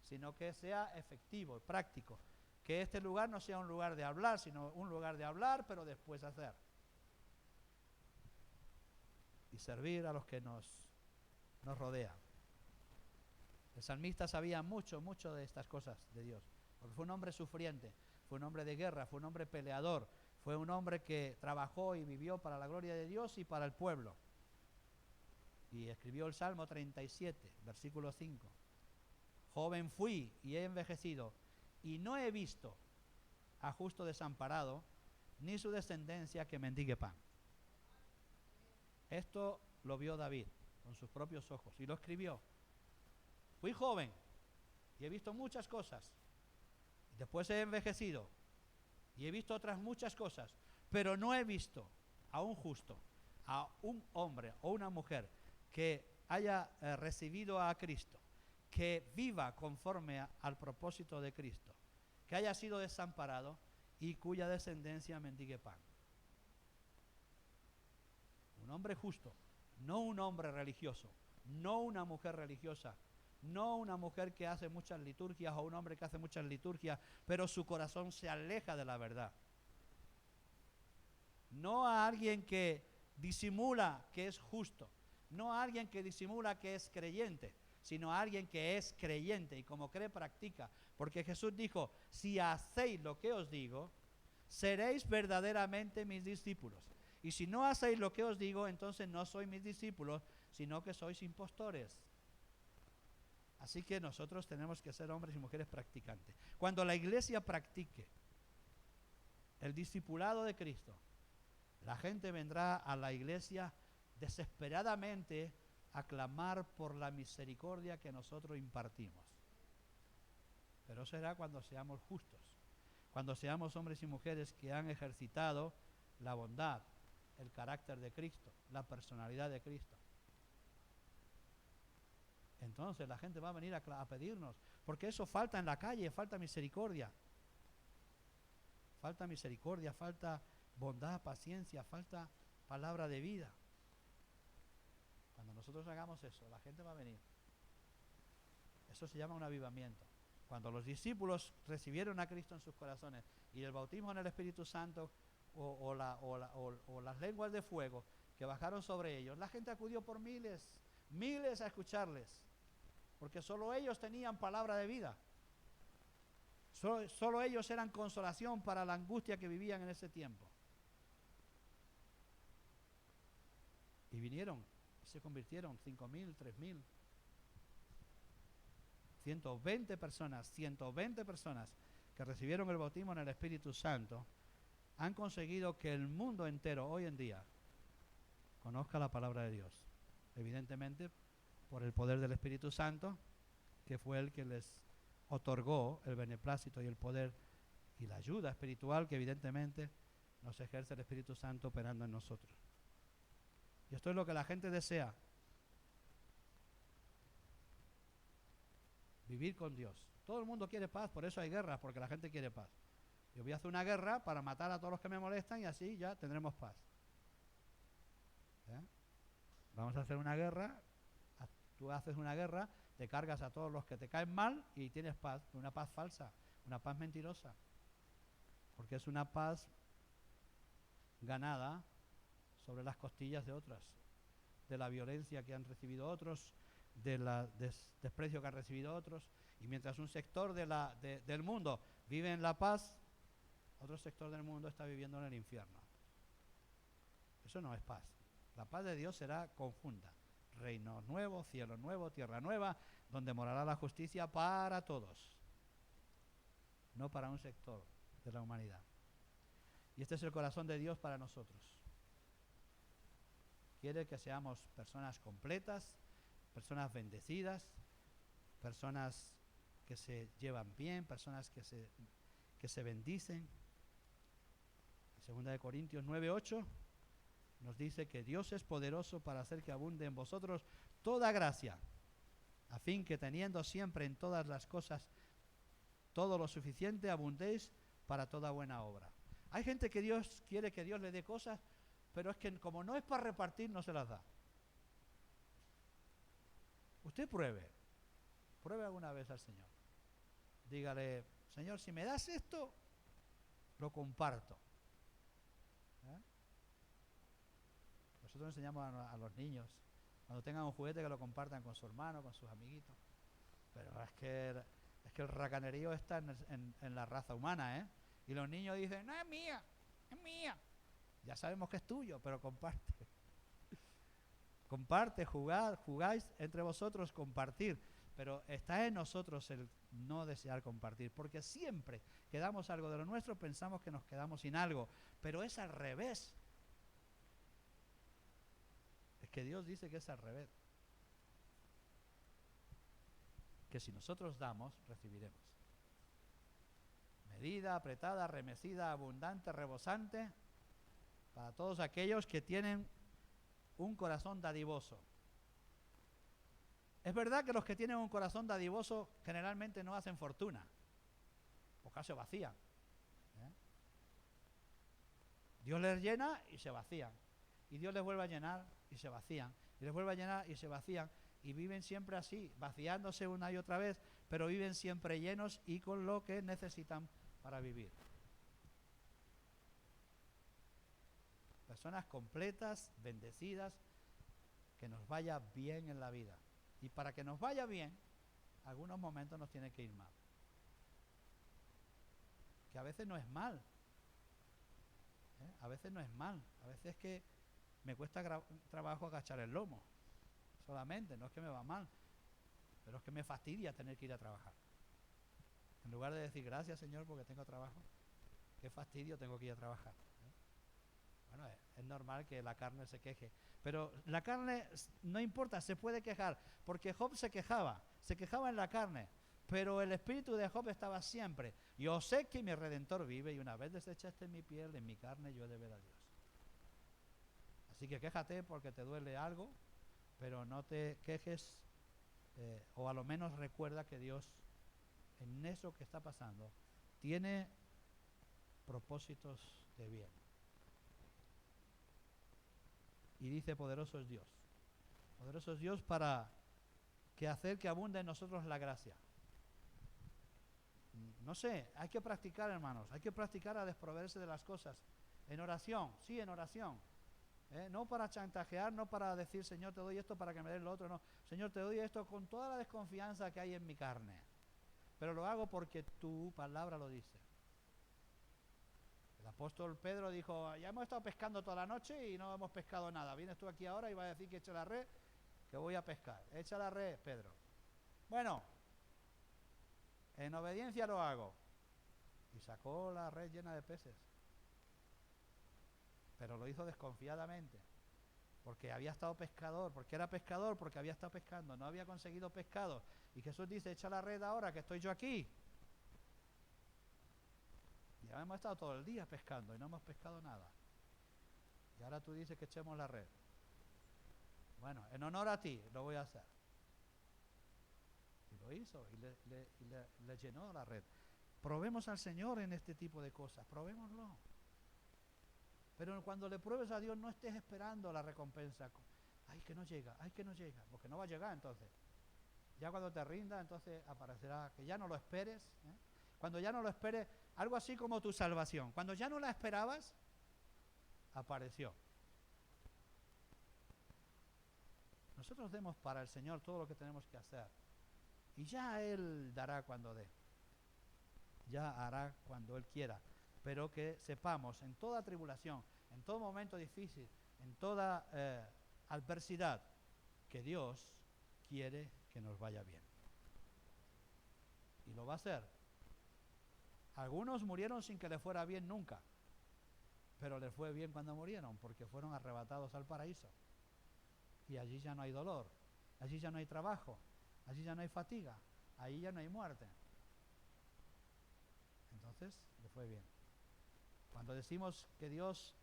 sino que sea efectivo, práctico. Que este lugar no sea un lugar de hablar, sino un lugar de hablar, pero después hacer. Y servir a los que nos rodean. El salmista sabía mucho de estas cosas de Dios, porque fue un hombre sufriente, fue un hombre de guerra, fue un hombre peleador, fue un hombre que trabajó y vivió para la gloria de Dios y para el pueblo. Y escribió el Salmo 37, versículo 5. Joven fui y he envejecido, y no he visto a justo desamparado, ni su descendencia que mendigue pan. Esto lo vio David con sus propios ojos y lo escribió. Fui joven y he visto muchas cosas. Después he envejecido y he visto otras muchas cosas, pero no he visto a un justo, a un hombre o una mujer que haya recibido a Cristo, que viva conforme al propósito de Cristo, que haya sido desamparado y cuya descendencia mendigue pan. Un hombre justo, no un hombre religioso, no una mujer religiosa, No una mujer que hace muchas liturgias o un hombre que hace muchas liturgias, pero su corazón se aleja de la verdad. No a alguien que disimula que es justo, no a alguien que disimula que es creyente, sino a alguien que es creyente y como cree practica. Porque Jesús dijo, si hacéis lo que os digo, seréis verdaderamente mis discípulos. Y si no hacéis lo que os digo, entonces no sois mis discípulos, sino que sois impostores. Así que nosotros tenemos que ser hombres y mujeres practicantes. Cuando la iglesia practique el discipulado de Cristo, la gente vendrá a la iglesia desesperadamente a clamar por la misericordia que nosotros impartimos. Pero será cuando seamos justos, cuando seamos hombres y mujeres que han ejercitado la bondad, el carácter de Cristo, la personalidad de Cristo. Entonces la gente va a venir a pedirnos, porque eso falta en la calle, falta misericordia. Falta misericordia, falta bondad, paciencia, falta palabra de vida. Cuando nosotros hagamos eso, la gente va a venir. Eso se llama un avivamiento. Cuando los discípulos recibieron a Cristo en sus corazones y el bautismo en el Espíritu Santo o las lenguas de fuego que bajaron sobre ellos, la gente acudió por miles a escucharles, porque solo ellos tenían palabra de vida. Solo ellos eran consolación para la angustia que vivían en ese tiempo. Y vinieron y se convirtieron 5.000, 3.000. 120 personas que recibieron el bautismo en el Espíritu Santo han conseguido que el mundo entero hoy en día conozca la palabra de Dios. Evidentemente por el poder del Espíritu Santo, que fue el que les otorgó el beneplácito y el poder y la ayuda espiritual que evidentemente nos ejerce el Espíritu Santo operando en nosotros. Y esto es lo que la gente desea. Vivir con Dios. Todo el mundo quiere paz, por eso hay guerras, porque la gente quiere paz. Yo voy a hacer una guerra para matar a todos los que me molestan y así ya tendremos paz. Vamos a hacer una guerra, tú haces una guerra, te cargas a todos los que te caen mal y tienes paz, una paz falsa, una paz mentirosa, porque es una paz ganada sobre las costillas de otras, de la violencia que han recibido otros, del desprecio que han recibido otros, y mientras un sector del mundo vive en la paz, otro sector del mundo está viviendo en el infierno. Eso no es paz. La paz de Dios será conjunta. Reino nuevo, cielo nuevo, tierra nueva, donde morará la justicia para todos, no para un sector de la humanidad. Y este es el corazón de Dios para nosotros. Quiere que seamos personas completas, personas bendecidas, personas que se llevan bien, personas que se bendicen. En 2 Corintios 9:8 nos dice que Dios es poderoso para hacer que abunde en vosotros toda gracia, a fin que teniendo siempre en todas las cosas todo lo suficiente, abundéis para toda buena obra. Hay gente que Dios quiere que Dios le dé cosas, pero es que como no es para repartir, no se las da. Usted pruebe alguna vez al Señor. Dígale, Señor, si me das esto, lo comparto. Nosotros enseñamos a los niños, cuando tengan un juguete, que lo compartan con su hermano, con sus amiguitos. Pero es que el racanerío está en la raza humana, ¿eh? Y los niños dicen, no, es mía, es mía. Ya sabemos que es tuyo, pero comparte. Comparte, jugáis entre vosotros, compartir. Pero está en nosotros el no desear compartir, porque siempre que damos algo de lo nuestro pensamos que nos quedamos sin algo, pero es al revés. Es que Dios dice que es al revés. Que si nosotros damos, recibiremos. Medida, apretada, remecida, abundante, rebosante, para todos aquellos que tienen un corazón dadivoso. Es verdad que los que tienen un corazón dadivoso generalmente no hacen fortuna, o casi vacían. Dios les llena y se vacían, y Dios les vuelve a llenar y se vacían, y les vuelve a llenar y se vacían, y viven siempre así, vaciándose una y otra vez, pero viven siempre llenos y con lo que necesitan para vivir. Personas completas, bendecidas, que nos vaya bien en la vida. Y para que nos vaya bien, algunos momentos nos tiene que ir mal. Que a veces no es mal. A veces no es mal. A veces es que me cuesta trabajo agachar el lomo. Solamente, no es que me va mal, pero es que me fastidia tener que ir a trabajar. En lugar de decir gracias, Señor, porque tengo trabajo, qué fastidio, tengo que ir a trabajar. Bueno, es normal que la carne se queje, pero la carne no importa, se puede quejar, porque Job se quejaba en la carne, pero el espíritu de Job estaba siempre: yo sé que mi Redentor vive, y una vez desechaste mi piel, en mi carne yo he de ver a Dios. Así que quéjate porque te duele algo, pero no te quejes, o a lo menos recuerda que Dios, en eso que está pasando, tiene propósitos de bien. Y dice: poderoso es Dios. Poderoso es Dios para que hacer que abunde en nosotros la gracia. No sé, hay que practicar, hermanos, hay que practicar a desproveerse de las cosas. En oración, sí, en oración. No para chantajear, no para decir: Señor, te doy esto para que me des lo otro, no. Señor, te doy esto con toda la desconfianza que hay en mi carne, pero lo hago porque tu palabra lo dice. El apóstol Pedro dijo: ya hemos estado pescando toda la noche y no hemos pescado nada. Vienes tú aquí ahora y vas a decir que eche la red, que voy a pescar. Echa la red, Pedro. Bueno, en obediencia lo hago. Y sacó la red llena de peces. Pero lo hizo desconfiadamente, porque había estado pescador, porque era pescador, porque había estado pescando, no había conseguido pescado. Y Jesús dice: echa la red ahora que estoy yo aquí. Ya hemos estado todo el día pescando y no hemos pescado nada. Y ahora tú dices que echemos la red. Bueno, en honor a ti lo voy a hacer. Y lo hizo y le llenó la red. Probemos al Señor en este tipo de cosas, probémoslo. Pero cuando le pruebes a Dios, no estés esperando la recompensa. Ay, que no llega, porque no va a llegar entonces. Ya cuando te rinda, entonces aparecerá, que ya no lo esperes. Cuando ya no lo esperes, algo así como tu salvación. Cuando ya no la esperabas, apareció. Nosotros demos para el Señor todo lo que tenemos que hacer. Y ya Él dará cuando dé. Ya hará cuando Él quiera. Pero que sepamos, en toda tribulación, en todo momento difícil, en toda adversidad, que Dios quiere que nos vaya bien. Y lo va a hacer. Algunos murieron sin que le fuera bien nunca, pero les fue bien cuando murieron, porque fueron arrebatados al paraíso. Y allí ya no hay dolor, allí ya no hay trabajo, allí ya no hay fatiga, allí ya no hay muerte. Entonces, le fue bien. Cuando decimos que Dios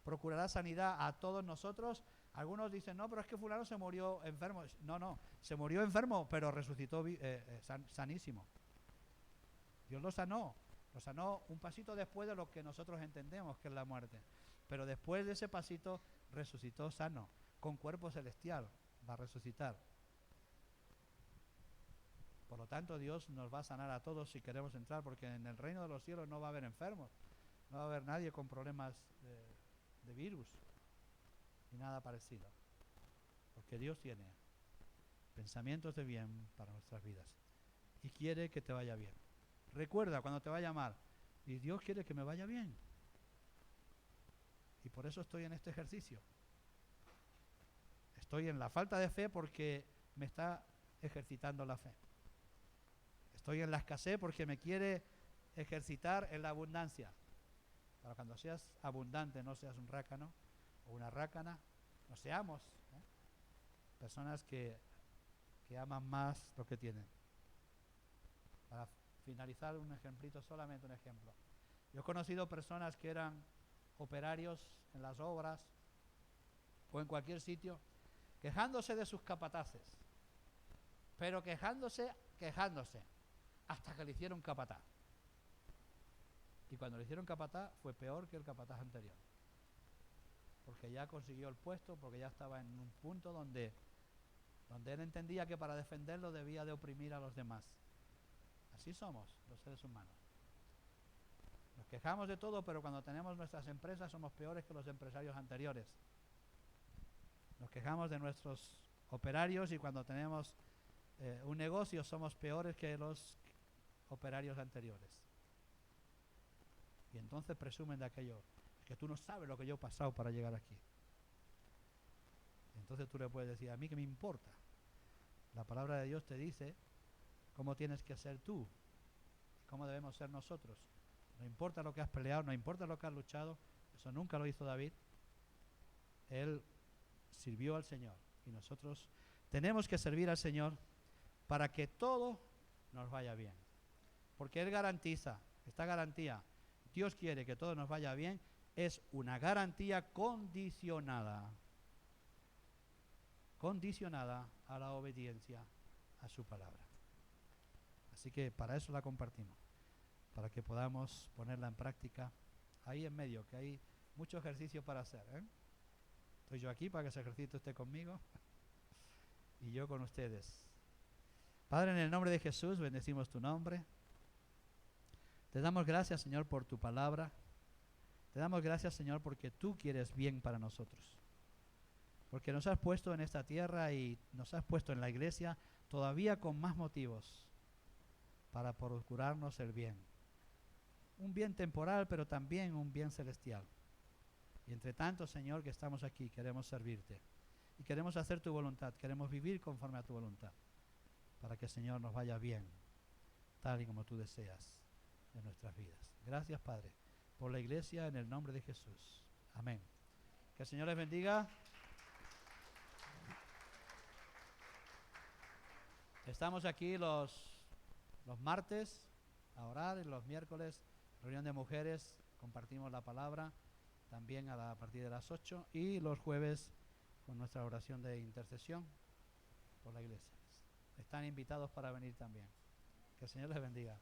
procurará sanidad a todos nosotros, algunos dicen: no, pero es que fulano se murió enfermo. No, se murió enfermo, pero resucitó sanísimo. Dios lo sanó un pasito después de lo que nosotros entendemos que es la muerte. Pero después de ese pasito resucitó sano, con cuerpo celestial, va a resucitar. Por lo tanto, Dios nos va a sanar a todos si queremos entrar, porque en el reino de los cielos no va a haber enfermos, no va a haber nadie con problemas de virus, ni nada parecido. Porque Dios tiene pensamientos de bien para nuestras vidas y quiere que te vaya bien. Recuerda cuando te vaya mal, y Dios quiere que me vaya bien. Y por eso estoy en este ejercicio. Estoy en la falta de fe porque me está ejercitando la fe. Estoy en la escasez porque me quiere ejercitar en la abundancia. Para cuando seas abundante, no seas un rácano o una rácana, no seamos personas que aman más lo que tienen. Para finalizar, un ejemplito, solamente un ejemplo. Yo he conocido personas que eran operarios en las obras o en cualquier sitio, quejándose de sus capataces, pero quejándose, hasta que le hicieron capataz. Y cuando le hicieron capataz fue peor que el capataz anterior, porque ya consiguió el puesto, porque ya estaba en un punto donde donde él entendía que para defenderlo debía de oprimir a los demás. Así somos los seres humanos. Nos quejamos de todo, pero cuando tenemos nuestras empresas somos peores que los empresarios anteriores. Nos quejamos de nuestros operarios y cuando tenemos un negocio somos peores que los operarios anteriores. Y entonces presumen de aquello, que tú no sabes lo que yo he pasado para llegar aquí. Entonces tú le puedes decir, a mí qué me importa. La palabra de Dios te dice cómo tienes que ser tú y cómo debemos ser nosotros. No importa lo que has peleado, no importa lo que has luchado, eso nunca lo hizo David. Él sirvió al Señor y nosotros tenemos que servir al Señor para que todo nos vaya bien. Porque Él garantiza, esta garantía, Dios quiere que todo nos vaya bien, es una garantía condicionada a la obediencia a su palabra. Así que para eso la compartimos, para que podamos ponerla en práctica ahí en medio, que hay mucho ejercicio para hacer, ¿eh? Estoy yo aquí para que ese ejercicio esté conmigo y yo con ustedes. Padre, en el nombre de Jesús bendecimos tu nombre. Te damos gracias, Señor, por tu palabra. Te damos gracias, Señor, porque tú quieres bien para nosotros. Porque nos has puesto en esta tierra y nos has puesto en la iglesia todavía con más motivos para procurarnos el bien. Un bien temporal, pero también un bien celestial. Y entre tanto, Señor, que estamos aquí, queremos servirte. Y queremos hacer tu voluntad, queremos vivir conforme a tu voluntad. Para que, Señor, nos vaya bien, tal y como tú deseas en nuestras vidas. Gracias, Padre, por la iglesia en el nombre de Jesús. Amén. Que el Señor les bendiga. Estamos aquí los martes a orar, y los miércoles reunión de mujeres, compartimos la palabra también a partir de las 8 y los jueves con nuestra oración de intercesión por la iglesia. Están invitados para venir también. Que el Señor les bendiga.